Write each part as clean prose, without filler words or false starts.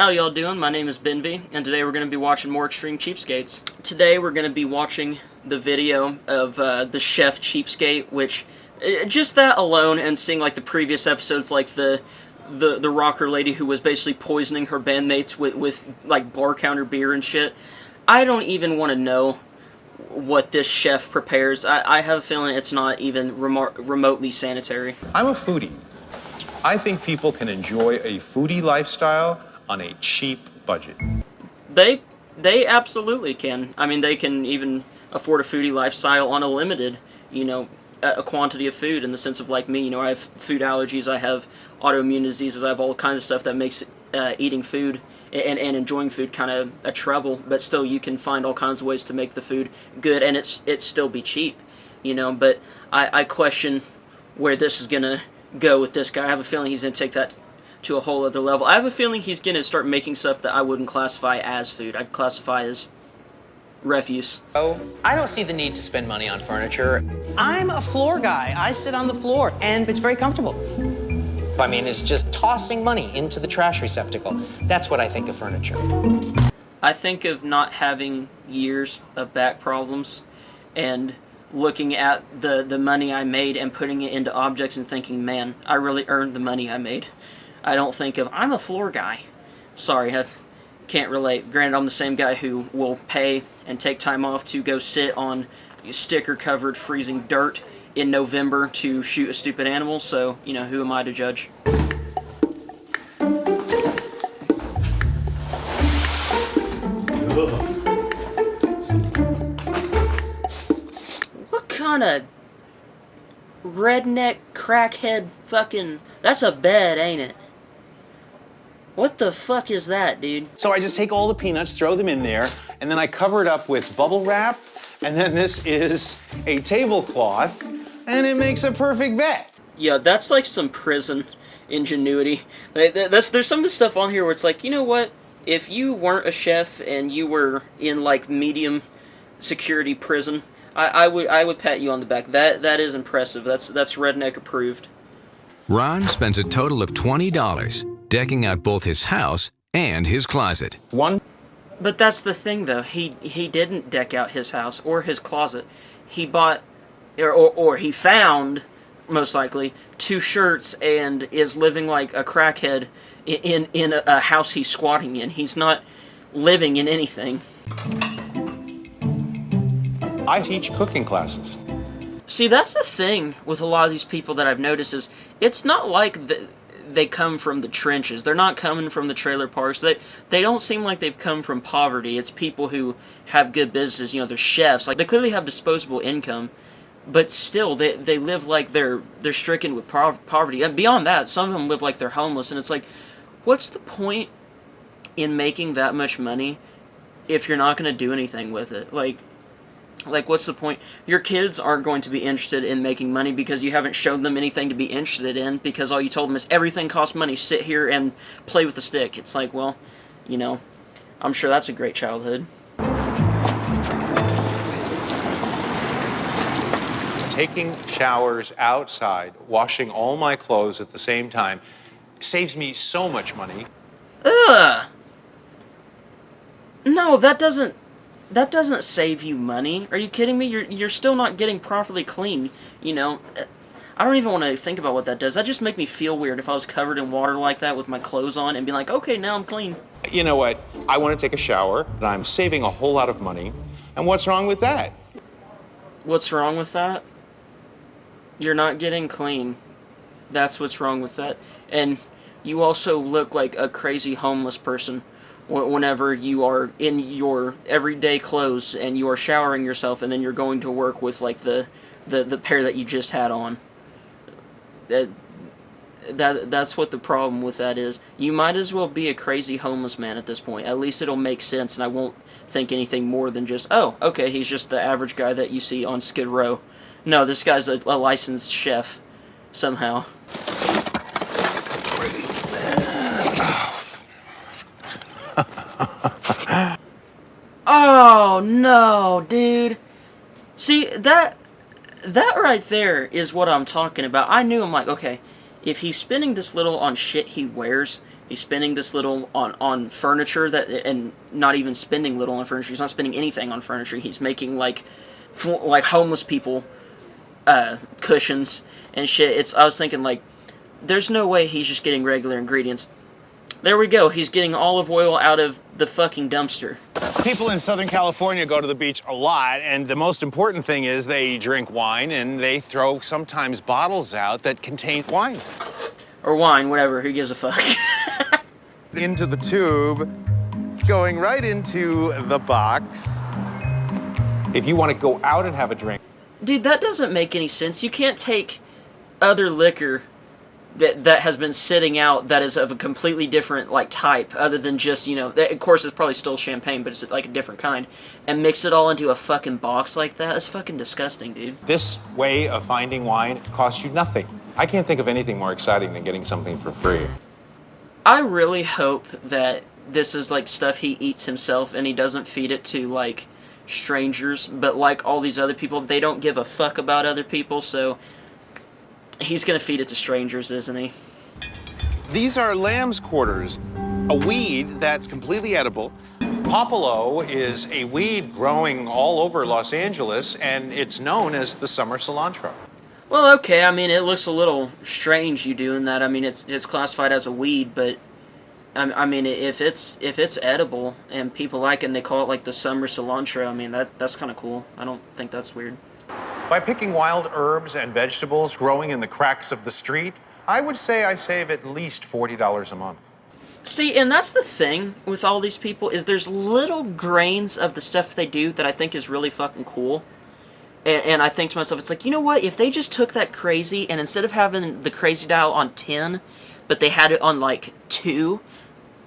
How y'all doing? My name is BENV, and today we're going to be watching more Extreme Cheapskates. Today we're going to be watching the video of the chef cheapskate, which, just that alone, and seeing like the previous episodes, like the rocker lady who was basically poisoning her bandmates with like bar counter beer and shit. I don't even want to know what this chef prepares. I have a feeling it's not even remotely sanitary. I'm a foodie. I think people can enjoy a foodie lifestyle on a cheap budget. They absolutely can. I mean, they can even afford a foodie lifestyle on a limited, a quantity of food, in the sense of like me, I have food allergies, I have autoimmune diseases, I have all kinds of stuff that makes eating food and enjoying food kind of a trouble, but still you can find all kinds of ways to make the food good and it's still be cheap, but I question where this is gonna go with this guy. I have a feeling he's gonna take that to a whole other level. I have a feeling he's gonna start making stuff that I wouldn't classify as food. I'd classify as refuse. Oh, I don't see the need to spend money on furniture. I'm a floor guy. I sit on the floor, and it's very comfortable. I mean, it's just tossing money into the trash receptacle. That's what I think of furniture. I think of not having years of back problems and looking at the money I made and putting it into objects and thinking, man, I really earned the money I made. I don't think of, I'm a floor guy. Sorry, I can't relate. Granted, I'm the same guy who will pay and take time off to go sit on sticker-covered freezing dirt in November to shoot a stupid animal, so, who am I to judge? What kind of redneck crackhead fucking... That's a bed, ain't it? What the fuck is that, dude? So I just take all the peanuts, throw them in there, and then I cover it up with bubble wrap, and then this is a tablecloth, and it makes a perfect bed. Yeah, that's like some prison ingenuity. There's some of the stuff on here where it's like, you know what? If you weren't a chef and you were in like medium security prison, I would pat you on the back. That is impressive. That's Redneck Approved. Ron spends a total of $20 decking out both his house and his closet. But that's the thing, though. He didn't deck out his house or his closet. He bought, or he found, most likely, 2 shirts and is living like a crackhead in a house he's squatting in. He's not living in anything. I teach cooking classes. See, that's the thing with a lot of these people that I've noticed is it's not like they come from the trenches. They're not coming from the trailer parks. They don't seem like they've come from poverty. It's people who have good businesses. They're chefs. Like, they clearly have disposable income, but still they live like they're stricken with poverty. And beyond that, some of them live like they're homeless. And it's like, what's the point in making that much money if you're not going to do anything with it? Like, what's the point? Your kids aren't going to be interested in making money because you haven't shown them anything to be interested in, because all you told them is everything costs money, sit here and play with the stick. It's like, well, I'm sure that's a great childhood. Taking showers outside, washing all my clothes at the same time, saves me so much money. Ugh! No, that doesn't save you money. Are you kidding me? You're still not getting properly clean, I don't even want to think about what that does. That just make me feel weird if I was covered in water like that with my clothes on and be like, okay, now I'm clean. You know what? I want to take a shower, and I'm saving a whole lot of money. And what's wrong with that? What's wrong with that? You're not getting clean. That's what's wrong with that. And you also look like a crazy homeless person whenever you are in your everyday clothes and you are showering yourself and then you're going to work with like the pair that you just had on. That's what the problem with that is. You might as well be a crazy homeless man at this point. At least it'll make sense and I won't think anything more than just, oh, okay, he's just the average guy that you see on Skid Row. No, this guy's a licensed chef somehow. Oh, no, dude. See, that right there is what I'm talking about. I knew, I'm like, okay, if he's spending this little on shit he wears, He's spending this little on furniture and not even spending little on furniture. He's not spending anything on furniture. He's making like homeless people cushions and shit. I was thinking like, there's no way he's just getting regular ingredients. There we go. He's getting olive oil out of the fucking dumpster. People in Southern California go to the beach a lot, and the most important thing is they drink wine, and they throw sometimes bottles out that contain wine. Or wine, whatever. Who gives a fuck? Into the tube. It's going right into the box. If you want to go out and have a drink. Dude, that doesn't make any sense. You can't take other liquor that has been sitting out that is of a completely different like type, other than just, you know, of course it's probably still champagne, but it's like a different kind, and mix it all into a fucking box like that. That's fucking disgusting, dude. This way of finding wine costs you nothing. I can't think of anything more exciting than getting something for free. I really hope that this is like stuff he eats himself and he doesn't feed it to like strangers, but like all these other people, they don't give a fuck about other people, so he's gonna feed it to strangers, isn't he? These are lamb's quarters, a weed that's completely edible. Popolo is a weed growing all over Los Angeles, and it's known as the summer cilantro. Well, okay, I mean, it looks a little strange you doing that. I mean, it's classified as a weed, but I mean, if it's edible and people like it and they call it like the summer cilantro, I mean, that's kind of cool. I don't think that's weird. By picking wild herbs and vegetables growing in the cracks of the street, I would say I save at least $40 a month. See, and that's the thing with all these people, is there's little grains of the stuff they do that I think is really fucking cool. And I think to myself, it's like, you know what, if they just took that crazy, and instead of having the crazy dial on 10, but they had it on like 2,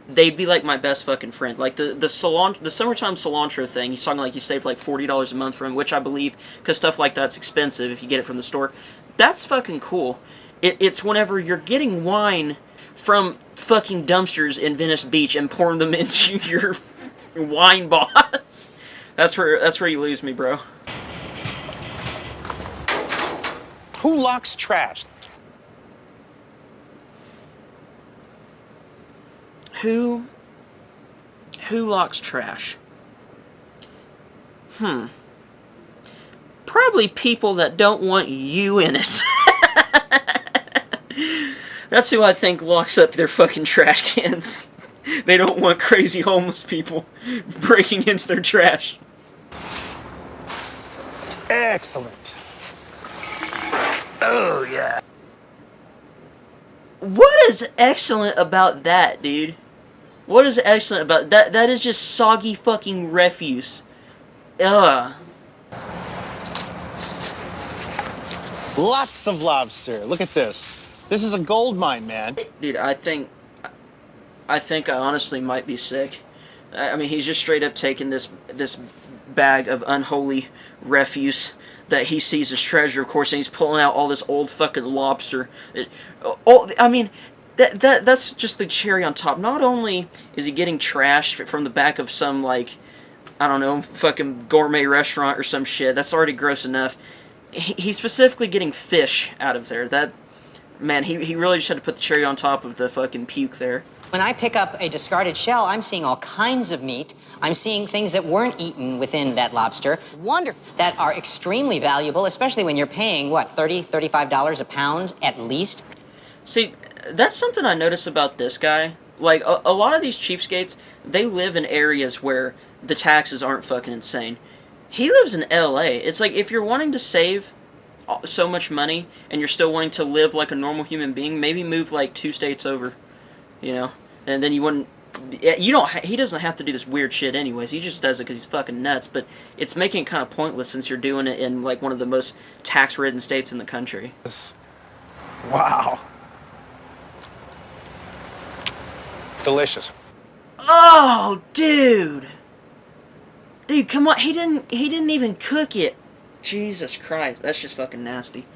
they'd be like my best fucking friend. Like the summertime cilantro thing, he's talking like he saved like $40 a month from, which I believe, because stuff like that's expensive if you get it from the store. That's fucking cool. It's whenever you're getting wine from fucking dumpsters in Venice Beach and pouring them into your wine boss. That's where you lose me, bro. Who locks trash? Who locks trash? Probably people that don't want you in it. That's who I think locks up their fucking trash cans. They don't want crazy homeless people breaking into their trash. Excellent. Oh, yeah. What is excellent about that, dude? What is excellent about that? That is just soggy fucking refuse. Ugh. Lots of lobster. Look at this. This is a gold mine, man. Dude, I think I honestly might be sick. I mean, he's just straight up taking this bag of unholy refuse that he sees as treasure, of course, and he's pulling out all this old fucking lobster. I mean, that's just the cherry on top. Not only is he getting trash from the back of some, like, I don't know, fucking gourmet restaurant or some shit. That's already gross enough. He's specifically getting fish out of there. That, man, he really just had to put the cherry on top of the fucking puke there. When I pick up a discarded shell, I'm seeing all kinds of meat. I'm seeing things that weren't eaten within that lobster. Wonderful. That are extremely valuable, especially when you're paying, what, $30, $35 a pound at least? See, that's something I notice about this guy. Like, a lot of these cheapskates, they live in areas where the taxes aren't fucking insane. He lives in LA. It's like, if you're wanting to save so much money and you're still wanting to live like a normal human being, maybe move like 2 states over, you know? And then you wouldn't... he doesn't have to do this weird shit anyways. He just does it because he's fucking nuts. But it's making it kind of pointless since you're doing it in like one of the most tax-ridden states in the country. Wow. Delicious. Oh, dude! Dude, come on. He didn't even cook it. Jesus Christ. That's just fucking nasty.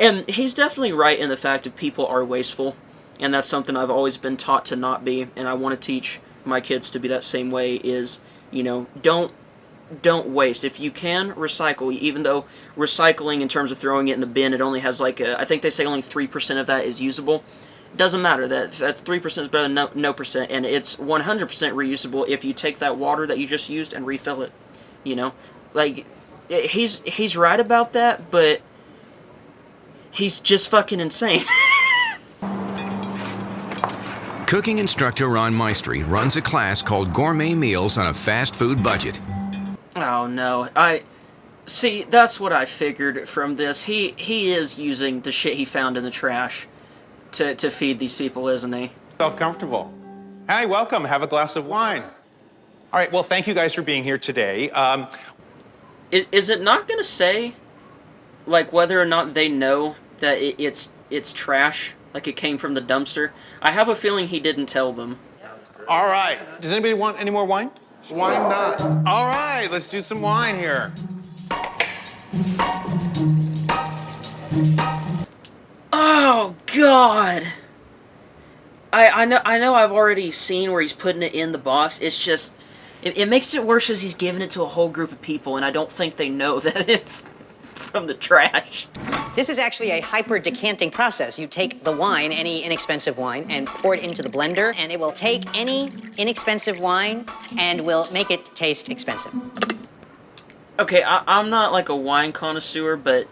And he's definitely right in the fact that people are wasteful. And that's something I've always been taught to not be, and I want to teach my kids to be that same way, is, you know, don't waste. If you can, recycle, even though recycling in terms of throwing it in the bin, it only has like I think they say only 3% of that is usable. Doesn't matter. That's 3% is better than no percent, and it's 100% reusable if you take that water that you just used and refill it. You know, like he's right about that, but he's just fucking insane. Cooking instructor Ron Maestri runs a class called Gourmet Meals on a Fast Food Budget. Oh no, see, that's what I figured from this. He is using the shit he found in the trash to feed these people, isn't he? Comfortable. Hi, welcome. Have a glass of wine. All right, well, thank you guys for being here today. Is it not going to say, like, whether or not they know that it's trash, like it came from the dumpster? I have a feeling he didn't tell them. All right. Does anybody want any more wine? Why not? All right, let's do some wine here. Oh God! I know I've already seen where he's putting it in the box. It's just it makes it worse as he's giving it to a whole group of people, and I don't think they know that it's from the trash. This is actually a hyper-decanting process. You take the wine, any inexpensive wine, and pour it into the blender, and it will take any inexpensive wine and will make it taste expensive. Okay, I'm not like a wine connoisseur, but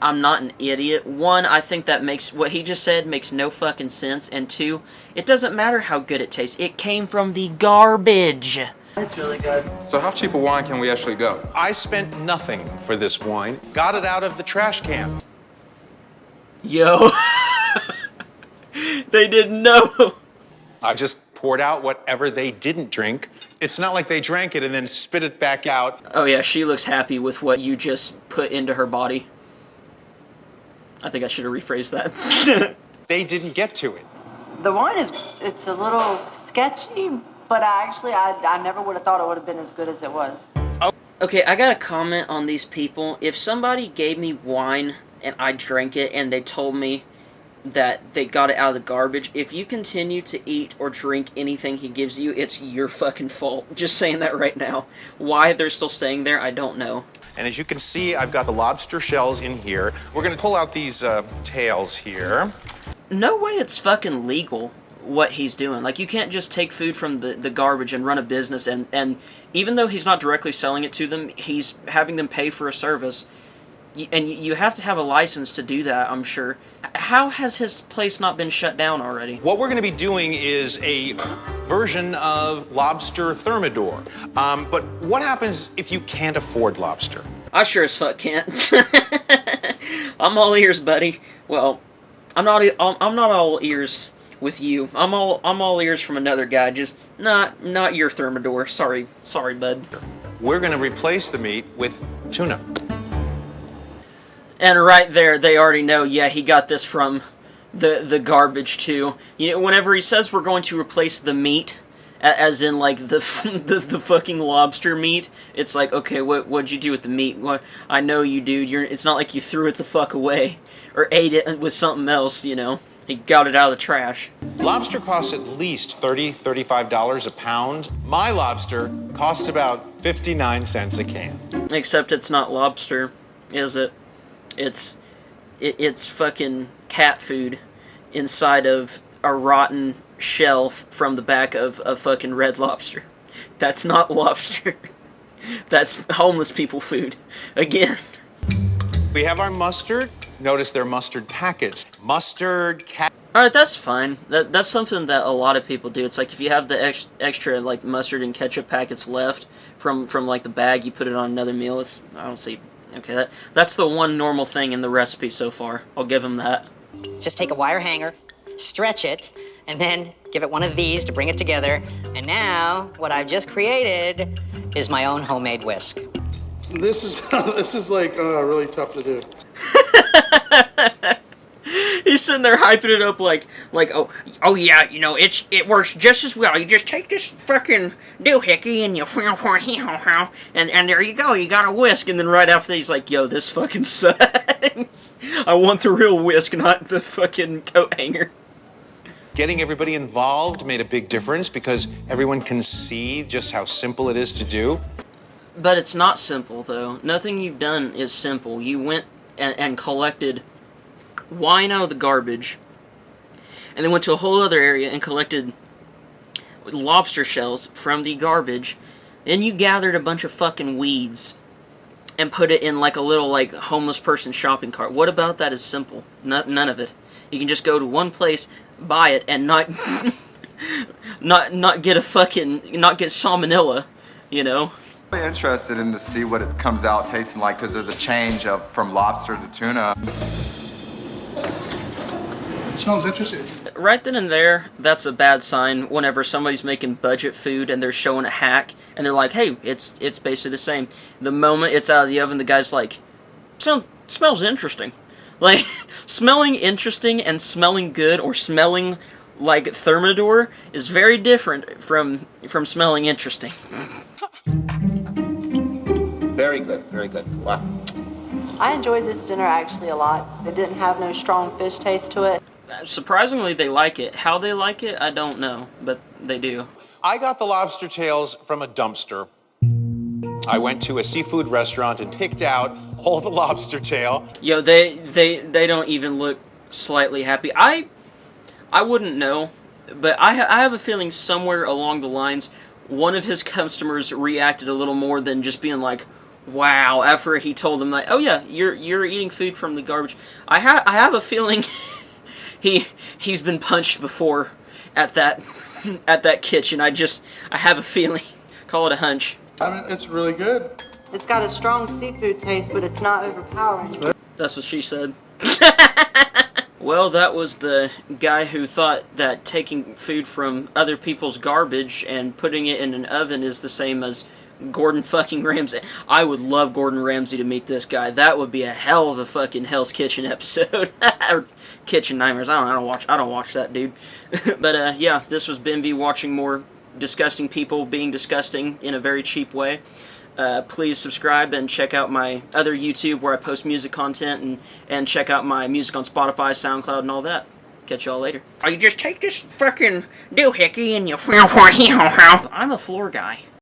I'm not an idiot. One, I think that makes what he just said makes no fucking sense, and two, it doesn't matter how good it tastes. It came from the garbage. It's really good. So how cheap a wine can we actually go? I spent nothing for this wine. Got it out of the trash can. Yo. They didn't know. I just poured out whatever they didn't drink. It's not like they drank it and then spit it back out. Oh yeah, she looks happy with what you just put into her body. I think I should have rephrased that. They didn't get to it. The wine it's a little sketchy, but I never would have thought it would have been as good as it was. Okay, I got a comment on these people. If somebody gave me wine and I drank it and they told me that they got it out of the garbage, if you continue to eat or drink anything he gives you, it's your fucking fault. Just saying that right now. Why they're still staying there, I don't know. And as you can see, I've got the lobster shells in here. We're gonna pull out these tails here. No way it's fucking legal what he's doing. Like, you can't just take food from the garbage and run a business, and even though he's not directly selling it to them, he's having them pay for a service. And you have to have a license to do that, I'm sure. How has his place not been shut down already? What we're gonna be doing is a version of lobster thermidor. But what happens if you can't afford lobster? I sure as fuck can't. I'm all ears, buddy. Well, I'm not all ears with you. I'm all ears from another guy. Just not your thermidor. Sorry, bud. We're gonna replace the meat with tuna. And right there, they already know. Yeah, he got this from the garbage too. You know, whenever he says we're going to replace the meat, as in like the fucking lobster meat, it's like, okay, what'd you do with the meat? What? I know you, dude. It's not like you threw it the fuck away or ate it with something else. You know, he got it out of the trash. Lobster costs at least $35 a pound. My lobster costs about 59 cents a can. Except it's not lobster, is it? It's fucking cat food inside of a rotten shell from the back of a fucking Red Lobster. That's not lobster. That's homeless people food. Again. We have our mustard. Notice they're mustard packets. Mustard, cat. Alright, that's fine. That's something that a lot of people do. It's like if you have the extra like mustard and ketchup packets left from like the bag, you put it on another meal. I don't see. Okay, that's the one normal thing in the recipe so far. I'll give him that. Just take a wire hanger, stretch it, and then give it one of these to bring it together. And now, what I've just created is my own homemade whisk. This is like really tough to do. He's sitting there hyping it up like oh yeah, you know, it works just as well. You just take this fucking doohickey and you and there you go, you got a whisk. And then right after that, he's like, yo, this fucking sucks. I want the real whisk, not the fucking coat hanger. Getting everybody involved made a big difference because everyone can see just how simple it is to do. But it's not simple, though. Nothing you've done is simple. You went and collected wine out of the garbage, and then went to a whole other area and collected lobster shells from the garbage. Then you gathered a bunch of fucking weeds and put it in like a little like homeless person shopping cart. What about that is simple? None of it. You can just go to one place, buy it, and not not get salmonella, you know. I'm really interested in to see what it comes out tasting like because of the change from lobster to tuna. It smells interesting. Right then and there, that's a bad sign whenever somebody's making budget food and they're showing a hack and they're like, hey, it's basically the same. The moment it's out of the oven, the guy's like, smells interesting. Like, smelling interesting and smelling good or smelling like Thermidor is very different from smelling interesting. Very good, very good. Wow. I enjoyed this dinner actually a lot. It didn't have no strong fish taste to it. Surprisingly, they like it. How they like it, I don't know, but they do. I got the lobster tails from a dumpster. I went to a seafood restaurant and picked out all the lobster tail. Yo, they don't even look slightly happy. I wouldn't know, but I have a feeling somewhere along the lines, one of his customers reacted a little more than just being like, wow, after he told them like, oh yeah, you're eating food from the garbage. I have a feeling he's been punched before at that kitchen. I have a feeling. Call it a hunch. I mean, it's really good. It's got a strong seafood taste, but it's not overpowering. That's what she said. Well, that was the guy who thought that taking food from other people's garbage and putting it in an oven is the same as Gordon fucking Ramsay. I would love Gordon Ramsay to meet this guy. That would be a hell of a fucking Hell's Kitchen episode. Or Kitchen Nightmares. I don't watch that, dude. But yeah, this was BENV watching more disgusting people being disgusting in a very cheap way. Please subscribe and check out my other YouTube where I post music content and check out my music on Spotify, SoundCloud, and all that. Catch y'all later. Or you just take this fucking doohickey and you... I'm a floor guy.